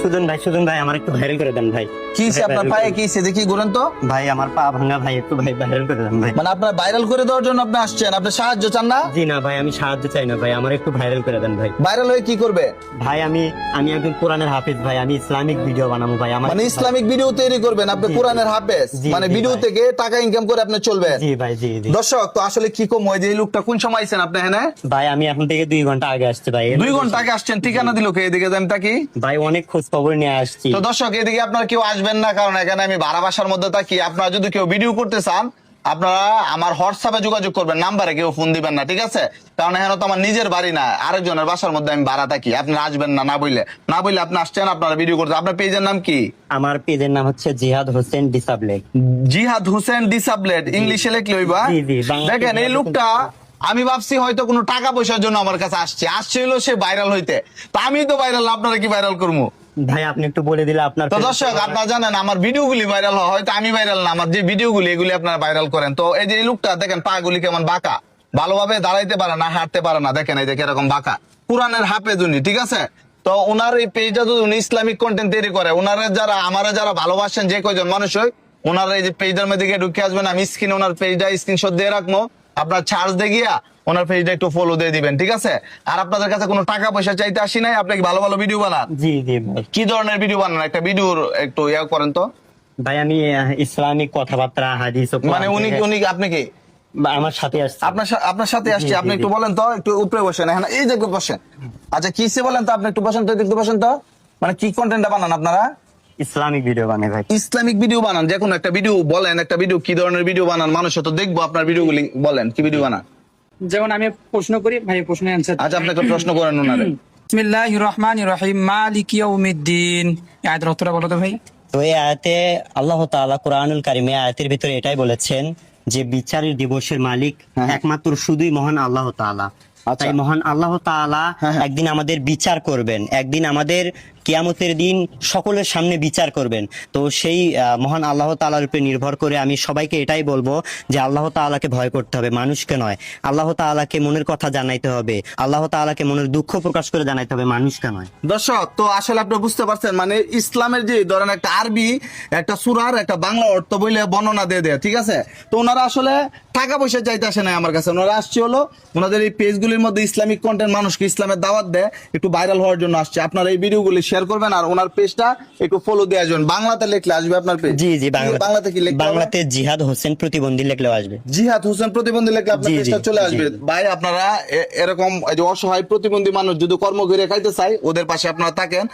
সুজন ভাই আমার একটু ভাইরাল করে দেন ভাই। কি আপনার পায়ে কি দেখি ঘুরেন তো ভাই আমার পা ভাঙা ভাই, একটু ভাই ভাইরাল করে দেন ভাই। মানে আপনার ভাইরাল করে দেওয়ার জন্য আপনি আসছেন, আপনি সাহায্য চান না? জি না ভাই, আমি সাহায্য চাই না ভাই, আমার একটু ভাইরাল করে দেন ভাই। ভাইরাল হয়ে কি করবে ভাই আমি একজন কোরআনের হাফেজ ভাই, আমি ইসলামিক ভিডিও বানাবো ভাই। আমার মানে ইসলামিক ভিডিও তৈরি করবেন আপনি? কোরআনের হাফেজ জি, মানে জি ভিডিও ভাই। থেকে টাকা ইনকাম করে আপনি চলবেন? জি ভাই, জি জি। দর্শক তো আসলে কি কম হয় যে এই লোকটা কোন সময় আইছেন আপনি? হ্যাঁ ভাই আমি এখন থেকে 2 ঘন্টা আগে আসছি ভাই। 2 ঘন্টা আগে আসছেন, ঠিকানা দিল কে? এদিকে যান তাকি। ভাই অনেক খোঁজ খবর নিয়ে আসছি। তো দর্শক এদিকে আপনারা কেউ আসবেন না, কারণ এখানে আমি ভাড়া বাসার মধ্যে থাকি। আপনারা যদি কেউ ভিডিও করতে চান আপনারা আমার হোয়াটসঅ্যাপে যোগাযোগ করবেন, নাম্বারে কেউ ফোন দিবেন না, ঠিক আছে? কারণ এখানে তো আমার নিজের বাড়ি না, আরেকজনের বাসার মধ্যে আমি ভাড়া থাকি। আপনারা আসবেন না, না বললে আপনি আসছেন, আপনারা ভিডিও করতে। আপনার পেজের নাম কি? আমার পেজের নাম হচ্ছে জিহাদ হোসেন ডিসাবলেট। জিহাদ হোসেন ডিসাবলেট, ইংলিশে লিখলে হইবা। জি, জি, বাংলাতে দেখেন এই জিহাদ লোকটা, আমি ভাবছি হয়তো কোনো টাকা পয়সার জন্য আমার কাছে আসছে হলো সে ভাইরাল হইতে। তো আমি তো ভাইরাল, আপনারা কি ভাইরাল করবো? ভাই আপনি একটু বলে দিলে আপনার। তো দর্শক আপনারা জানেন আমার ভিডিওগুলি ভাইরাল হয়, হয়তো আমি ভাইরাল না, আমার যে ভিডিওগুলি এগুলি আপনারা ভাইরাল করেন। তো এই যে এই লোকটা দেখেন পা গুলি কেমন বাঁকা, ভালোভাবে দাঁড়াইতে পারে না, হাঁটতে পারে না, দেখেন এই যে এরকম বাঁকা। কোরআনের হাফেজ উনি, ঠিক আছে? তো ওনার এই পেজটা যদি উনি ইসলামিক কন্টেন্ট তৈরি করে, ওনারা যারা ভালোবাসেন যে কয়জন মানুষ হয়, ওনারা এই যে পেজটার মধ্যে গিয়ে ঢুকে আসবেন। আমি স্ক্রিনে ওনার পেজটা স্ক্রিনশট দিয়ে রাখবো, আপনার চার্জ দিয়ে গিয়া ওনার পেজটা একটু ফলো দিয়ে দিবেন, ঠিক আছে? আর আপনাদের কাছে কোনো টাকা পয়সা চাইতে আসি নাই, আপনি ভালো ভালো ভিডিও বানান। জি জি ভাই। কি ধরনের ভিডিও বানান? একটা ভিডিওর একটু ইয়া করেন তো। ভাই আমি ইসলামিক কথাবার্তা, হাদিস ও মানে উনি আপনি কি আমার সাথে আসছে। আপনার সাথে আসছে? জি, আপনি জি, একটু জি। বলেন তো, একটু উপরে বসেন, এখানে এই জায়গায় বসেন। আচ্ছা কিসে বলেন তো, আপনি একটু বসেন তো, একটু বসেন তো। মানে কি কন্টেন্টটা বানান আপনারা? ইসলামিক ভিডিও বানাই ভাই। ইসলামিক ভিডিও বানান। যে কোনো একটা ভিডিও বলেন, একটা ভিডিও কি ধরনের ভিডিও বানান, মানুষ তো দেখবো আপনার ভিডিওগুলি। বলেন কি ভিডিও বানান। যেমন আমি প্রশ্ন করি, ভাই প্রশ্নের অ্যান্সার। আচ্ছা আপনি একটা প্রশ্ন করেন ওনারে। বিসমিল্লাহির রহমানির রহিম, মালিকি ইয়াউমিদ্দিন। এই আয়াতের অর্থটা বলো তো ভাই। তো এই আয়াতে আল্লাহ তাআলা কোরআনুল কারিমে আয়াতের ভিতরে এটাই বলেছেন যে বিচারের দিবসের মালিক হ্যাঁ। একমাত্র শুধুই মহান আল্লাহ তাআলা। আচ্ছা। তাই মহান আল্লাহ তাআলা হ্যাঁ, হ্যাঁ। একদিন আমাদের বিচার করবেন, একদিন আমাদের কিয়ামতের দিন সকলের সামনে বিচার করবেন। তো সেই মহান আল্লাহ তাআলার উপরে নির্ভর করে আমি সবাইকে এটাই বলবো যে আল্লাহ তাআলাকে ভয় করতে হবে, মানুষকে নয়। আল্লাহ তাআলাকে মনের কথা জানাইতে হবে, আল্লাহ তাআলাকে মনের দুঃখ প্রকাশ করে জানাইতে হবে, মানুষকে নয়। দর্শক তো আসলে আপনি বুঝতে পারছেন, মানে ইসলামের যে ধরেন একটা আরবি, একটা সূরার একটা বাংলা অর্থ বলে বর্ণনা দিয়ে দেয়, ঠিক আছে? তো ওনারা আসলে টাকা পয়সা চাইতে আসে না আমার কাছে, ওনারা আসছে হলো ওনাদের এই পেজগুলির মধ্যে ইসলামিক কন্টেন্ট, মানুষকে ইসলামের দাওয়াত দেয়, একটু ভাইরাল হওয়ার জন্য আসছে। আপনারা এই ভিডিওগুলি শেয়ার করবেন আর ওনার পেজটা একটু ফলো দিয়ে আসবেন। বাংলাতে লিখলে আসবে আপনার পেজ? জি জি, বাংলাতে কি লিখতে হবে? বাংলাতে জিহাদ হোসেন প্রতিবন্ধী লিখলেও আসবে। জিহাদ হোসেন প্রতিবন্ধী লিখলে আপনার জি, জি, পেজটা চলে জি। আসবে। ভাই আপনারা এরকম এই যে অসহায় প্রতিবন্ধী মানুষ যদি কর্ম করে খাইতে চাই, ওদের পাশে আপনারা থাকেন।